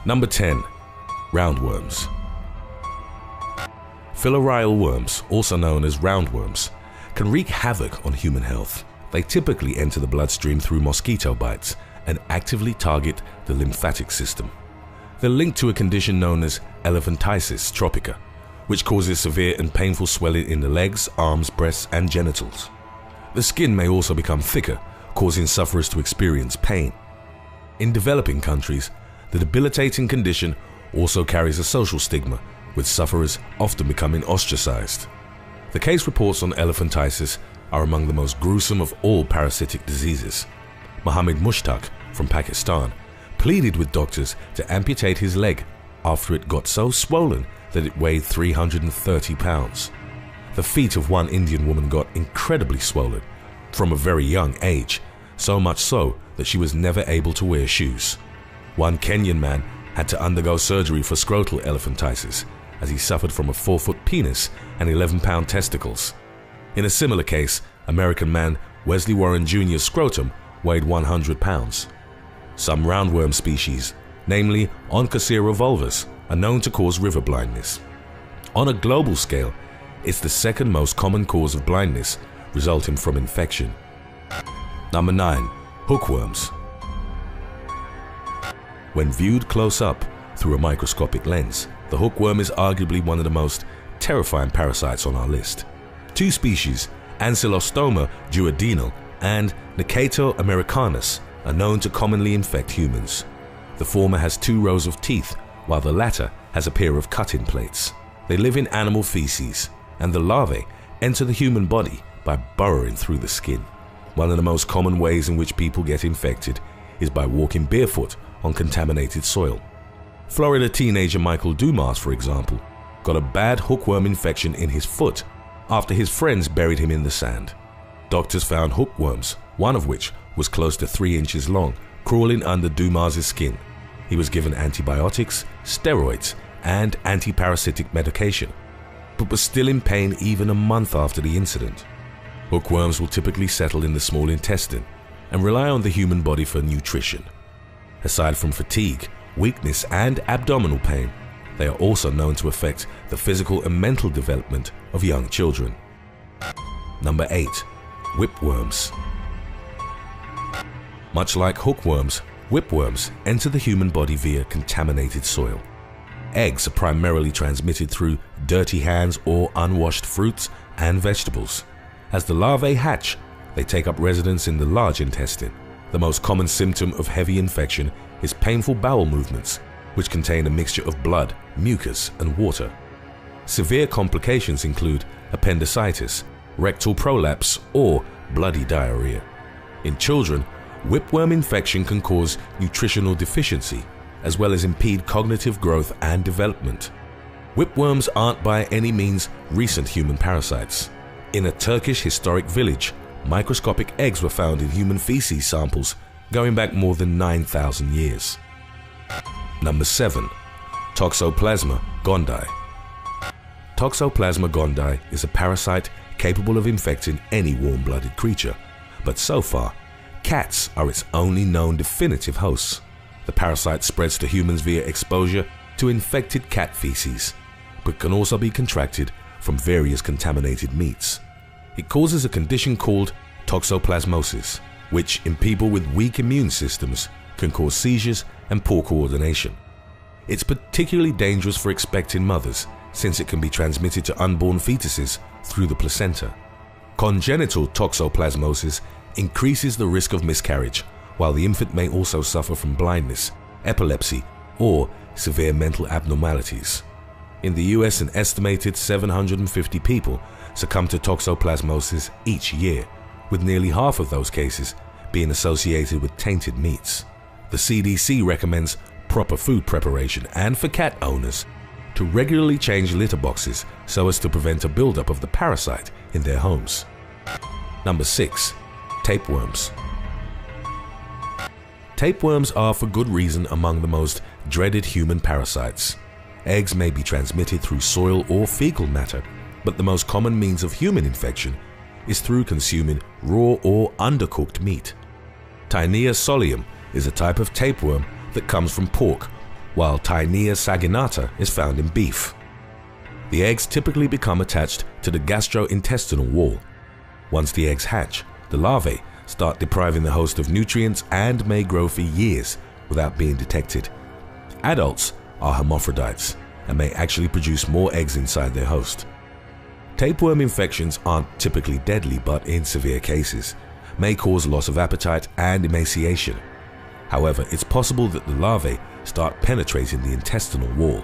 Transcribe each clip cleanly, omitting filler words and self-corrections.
Number 10. Roundworms. Filarial worms, also known as roundworms, can wreak havoc on human health. They typically enter the bloodstream through mosquito bites and actively target the lymphatic system. They're linked to a condition known as elephantiasis tropica, which causes severe and painful swelling in the legs, arms, breasts, and genitals. The skin may also become thicker, causing sufferers to experience pain. In developing countries, the debilitating condition also carries a social stigma, with sufferers often becoming ostracized. The case reports on elephantiasis are among the most gruesome of all parasitic diseases. Mohammed Mushtaq from Pakistan pleaded with doctors to amputate his leg after it got so swollen that it weighed 330 pounds. The feet of one Indian woman got incredibly swollen from a very young age, so much so that she was never able to wear shoes. One Kenyan man had to undergo surgery for scrotal elephantiasis as he suffered from a 4-foot penis and 11-pound testicles. In a similar case, American man Wesley Warren Jr.'s scrotum weighed 100 pounds. Some roundworm species, namely Onchocerca volvus, are known to cause river blindness. On a global scale, it's the second most common cause of blindness resulting from infection. Number 9. Hookworms. When viewed close up through a microscopic lens, the hookworm is arguably one of the most terrifying parasites on our list. Two species, Ancylostoma duodenal and Niceto americanus, are known to commonly infect humans. The former has 2 rows of teeth, while the latter has a pair of cut-in plates. They live in animal feces, and the larvae enter the human body by burrowing through the skin. One of the most common ways in which people get infected is by walking barefoot on contaminated soil. Florida teenager Michael Dumas, for example, got a bad hookworm infection in his foot after his friends buried him in the sand. Doctors found hookworms, one of which was close to 3 inches long, crawling under Dumas' skin. He was given antibiotics, steroids, and anti-parasitic medication, but was still in pain even a month after the incident. Hookworms will typically settle in the small intestine and rely on the human body for nutrition. Aside from fatigue, weakness, and abdominal pain, they are also known to affect the physical and mental development of young children. Number 8. Whipworms. Much like hookworms, whipworms enter the human body via contaminated soil. Eggs are primarily transmitted through dirty hands or unwashed fruits and vegetables. As the larvae hatch, they take up residence in the large intestine. The most common symptom of heavy infection is painful bowel movements, which contain a mixture of blood, mucus, and water. Severe complications include appendicitis, rectal prolapse, or bloody diarrhea. In children, whipworm infection can cause nutritional deficiency, as well as impede cognitive growth and development. Whipworms aren't by any means recent human parasites. In a Turkish historic village, microscopic eggs were found in human feces samples going back more than 9,000 years. Number 7. Toxoplasma gondii. Toxoplasma gondii is a parasite capable of infecting any warm-blooded creature, but so far, cats are its only known definitive hosts. The parasite spreads to humans via exposure to infected cat feces, but can also be contracted from various contaminated meats. It causes a condition called toxoplasmosis, which in people with weak immune systems can cause seizures and poor coordination. It's particularly dangerous for expecting mothers, since it can be transmitted to unborn fetuses through the placenta. Congenital toxoplasmosis increases the risk of miscarriage, while the infant may also suffer from blindness, epilepsy, or severe mental abnormalities. In the US, an estimated 750 people succumb to toxoplasmosis each year, with nearly half of those cases being associated with tainted meats. The CDC recommends proper food preparation and for cat owners to regularly change litter boxes so as to prevent a buildup of the parasite in their homes. Number 6. Tapeworms. Tapeworms are for good reason among the most dreaded human parasites. Eggs may be transmitted through soil or fecal matter, but the most common means of human infection is through consuming raw or undercooked meat. Taenia solium is a type of tapeworm that comes from pork, while Taenia saginata is found in beef. The eggs typically become attached to the gastrointestinal wall. Once the eggs hatch, the larvae start depriving the host of nutrients and may grow for years without being detected. Adults are hermaphrodites and may actually produce more eggs inside their host. Tapeworm infections aren't typically deadly, but in severe cases may cause loss of appetite and emaciation. However, it's possible that the larvae start penetrating the intestinal wall.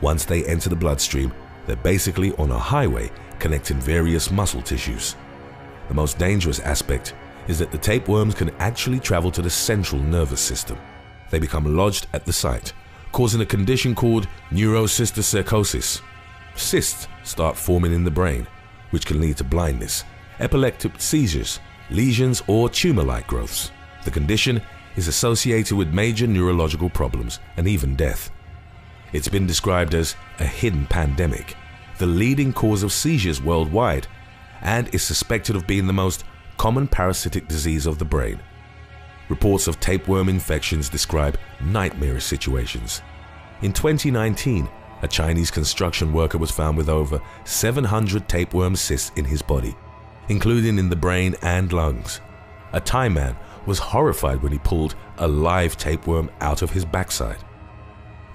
Once they enter the bloodstream, they're basically on a highway connecting various muscle tissues. The most dangerous aspect is that the tapeworms can actually travel to the central nervous system. They become lodged at the site, causing a condition called neurocysticercosis. Cysts start forming in the brain, which can lead to blindness, epileptic seizures, lesions, or tumor-like growths. The condition is associated with major neurological problems and even death. It's been described as a hidden pandemic, the leading cause of seizures worldwide, and is suspected of being the most common parasitic disease of the brain. Reports of tapeworm infections describe nightmarish situations. In 2019, a Chinese construction worker was found with over 700 tapeworm cysts in his body, including in the brain and lungs. A Thai man was horrified when he pulled a live tapeworm out of his backside.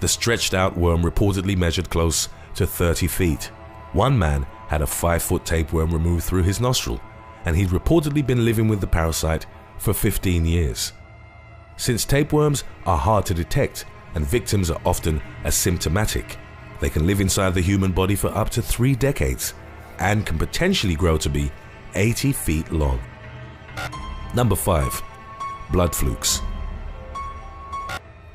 The stretched out worm reportedly measured close to 30 feet. One man had a 5-foot tapeworm removed through his nostril, and he'd reportedly been living with the parasite for 15 years. Since tapeworms are hard to detect and victims are often asymptomatic, they can live inside the human body for up to 3 decades and can potentially grow to be 80 feet long. Number 5. Blood flukes.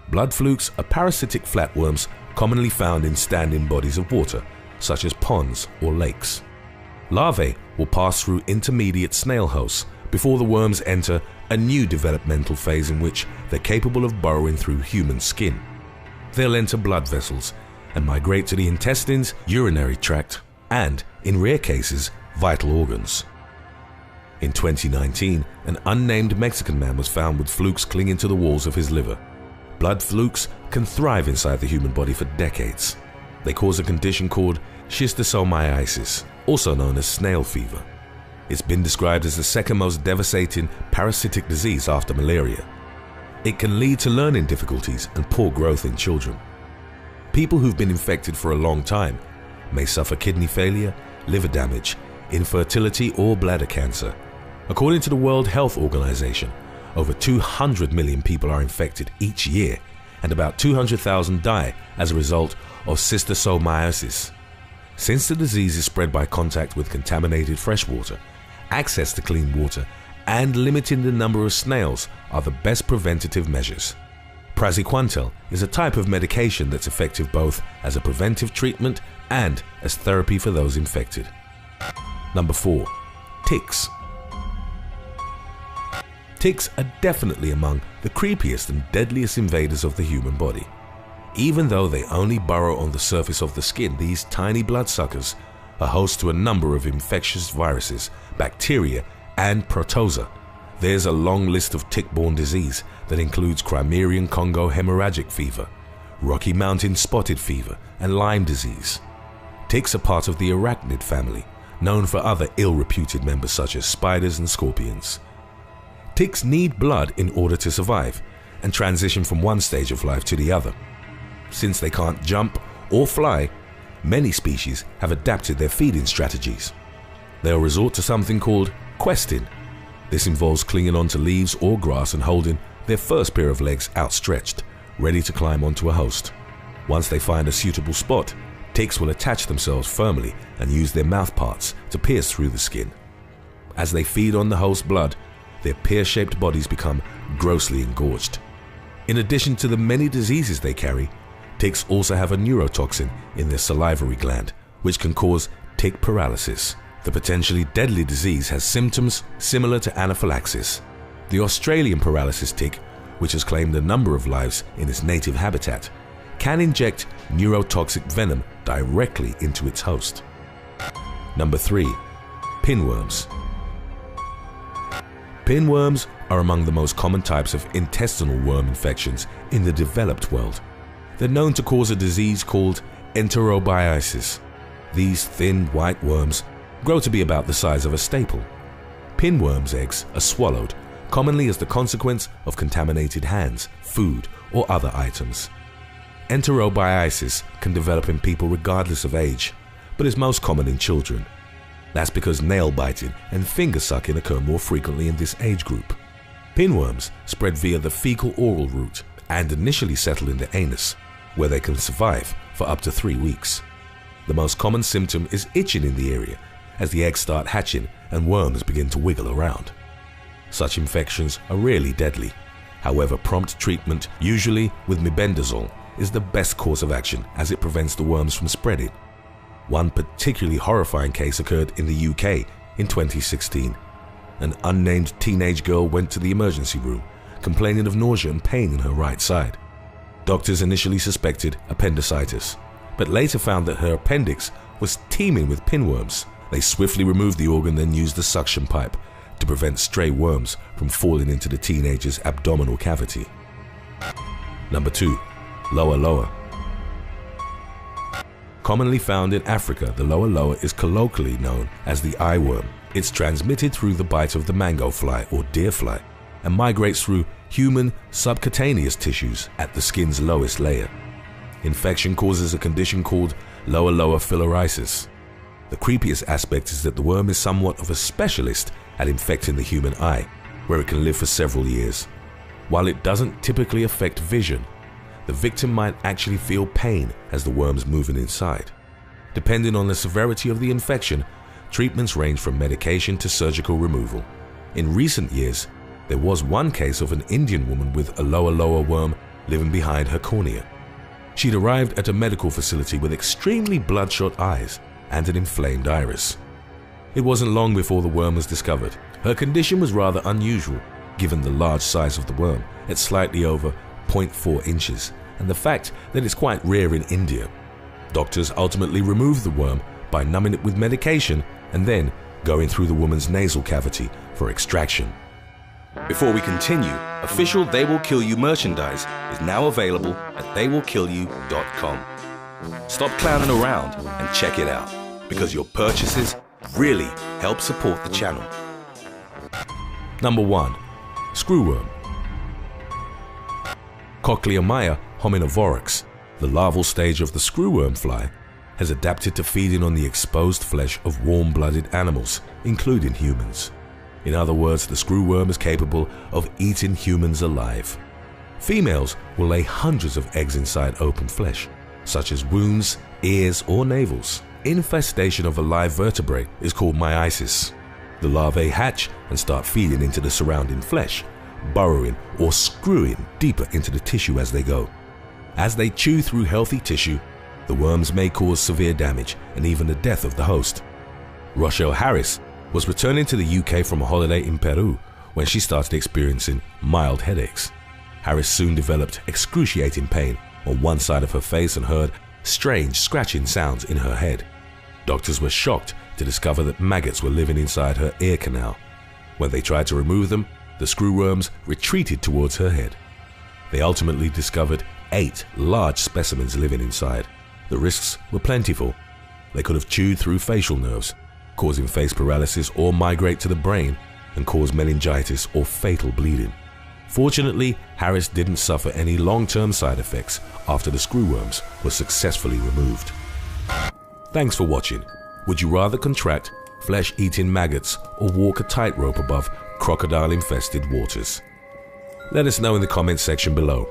Blood flukes are parasitic flatworms commonly found in standing bodies of water, such as ponds or lakes. Larvae will pass through intermediate snail hosts before the worms enter a new developmental phase in which they're capable of burrowing through human skin. They'll enter blood vessels and migrate to the intestines, urinary tract, and, in rare cases, vital organs. In 2019, an unnamed Mexican man was found with flukes clinging to the walls of his liver. Blood flukes can thrive inside the human body for decades. They cause a condition called schistosomiasis, also known as snail fever. It's been described as the second most devastating parasitic disease after malaria. It can lead to learning difficulties and poor growth in children. People who've been infected for a long time may suffer kidney failure, liver damage, infertility, or bladder cancer. According to the World Health Organization, over 200 million people are infected each year, and about 200,000 die as a result of schistosomiasis. Since the disease is spread by contact with contaminated freshwater, access to clean water and limiting the number of snails are the best preventative measures. Praziquantel is a type of medication that's effective both as a preventive treatment and as therapy for those infected. Number 4. Ticks. Ticks are definitely among the creepiest and deadliest invaders of the human body. Even though they only burrow on the surface of the skin, these tiny bloodsuckers are host to a number of infectious viruses, bacteria, and protozoa. There's a long list of tick-borne disease that includes Crimean Congo hemorrhagic fever, Rocky Mountain spotted fever, and Lyme disease. Ticks are part of the arachnid family, known for other ill-reputed members such as spiders and scorpions. Ticks need blood in order to survive and transition from one stage of life to the other. Since they can't jump or fly, many species have adapted their feeding strategies. They'll resort to something called questing. This involves clinging onto leaves or grass and holding their first pair of legs outstretched, ready to climb onto a host. Once they find a suitable spot, ticks will attach themselves firmly and use their mouth parts to pierce through the skin. As they feed on the host's blood, their pear-shaped bodies become grossly engorged. In addition to the many diseases they carry, ticks also have a neurotoxin in their salivary gland, which can cause tick paralysis. The potentially deadly disease has symptoms similar to anaphylaxis. The Australian paralysis tick, which has claimed a number of lives in its native habitat, can inject neurotoxic venom directly into its host. Number 3. Pinworms. Pinworms are among the most common types of intestinal worm infections in the developed world. They're known to cause a disease called enterobiasis. These thin white worms grow to be about the size of a staple. Pinworms' eggs are swallowed, commonly as the consequence of contaminated hands, food, or other items. Enterobiasis can develop in people regardless of age, but is most common in children. That's because nail biting and finger sucking occur more frequently in this age group. Pinworms spread via the fecal-oral route and initially settle in the anus, where they can survive for up to 3 weeks. The most common symptom is itching in the area as the eggs start hatching and worms begin to wiggle around. Such infections are rarely deadly. However, prompt treatment, usually with mebendazole, is the best course of action as it prevents the worms from spreading. One particularly horrifying case occurred in the UK in 2016. An unnamed teenage girl went to the emergency room, complaining of nausea and pain in her right side. Doctors initially suspected appendicitis, but later found that her appendix was teeming with pinworms. They swiftly removed the organ, then used the suction pipe to prevent stray worms from falling into the teenager's abdominal cavity. Number 2. Loa loa. Commonly found in Africa, the loa loa is colloquially known as the eye worm. It's transmitted through the bite of the mango fly or deer fly and migrates through human subcutaneous tissues at the skin's lowest layer. Infection causes a condition called loa loa filariasis. The creepiest aspect is that the worm is somewhat of a specialist at infecting the human eye, where it can live for several years. While it doesn't typically affect vision, the victim might actually feel pain as the worm's moving inside. Depending on the severity of the infection, treatments range from medication to surgical removal. In recent years, there was one case of an Indian woman with a loa loa worm living behind her cornea. She'd arrived at a medical facility with extremely bloodshot eyes and an inflamed iris. It wasn't long before the worm was discovered. Her condition was rather unusual, given the large size of the worm at slightly over 0.4 inches, and the fact that it's quite rare in India. Doctors ultimately removed the worm by numbing it with medication and then going through the woman's nasal cavity for extraction. Before we continue, official They Will Kill You merchandise is now available at theywillkillyou.com. Stop clowning around and check it out, because your purchases really help support the channel. Number 1. Screwworm. Cochleomya hominivorox, the larval stage of the screwworm fly, has adapted to feeding on the exposed flesh of warm-blooded animals, including humans. In other words, the screwworm is capable of eating humans alive. Females will lay hundreds of eggs inside open flesh, such as wounds, ears, or navels. Infestation of a live vertebrate is called myisis. The larvae hatch and start feeding into the surrounding flesh, burrowing or screwing deeper into the tissue as they go. As they chew through healthy tissue, the worms may cause severe damage and even the death of the host. Rochelle Harris was returning to the UK from a holiday in Peru when she started experiencing mild headaches. Harris soon developed excruciating pain on one side of her face and heard strange scratching sounds in her head. Doctors were shocked to discover that maggots were living inside her ear canal. When they tried to remove them, the screwworms retreated towards her head. They ultimately discovered 8 large specimens living inside. The risks were plentiful. They could have chewed through facial nerves, causing face paralysis, or migrate to the brain and cause meningitis or fatal bleeding. Fortunately, Harris didn't suffer any long-term side effects after the screwworms were successfully removed. Thanks for watching. Would you rather contract flesh-eating maggots or walk a tightrope above crocodile-infested waters? Let us know in the comments section below.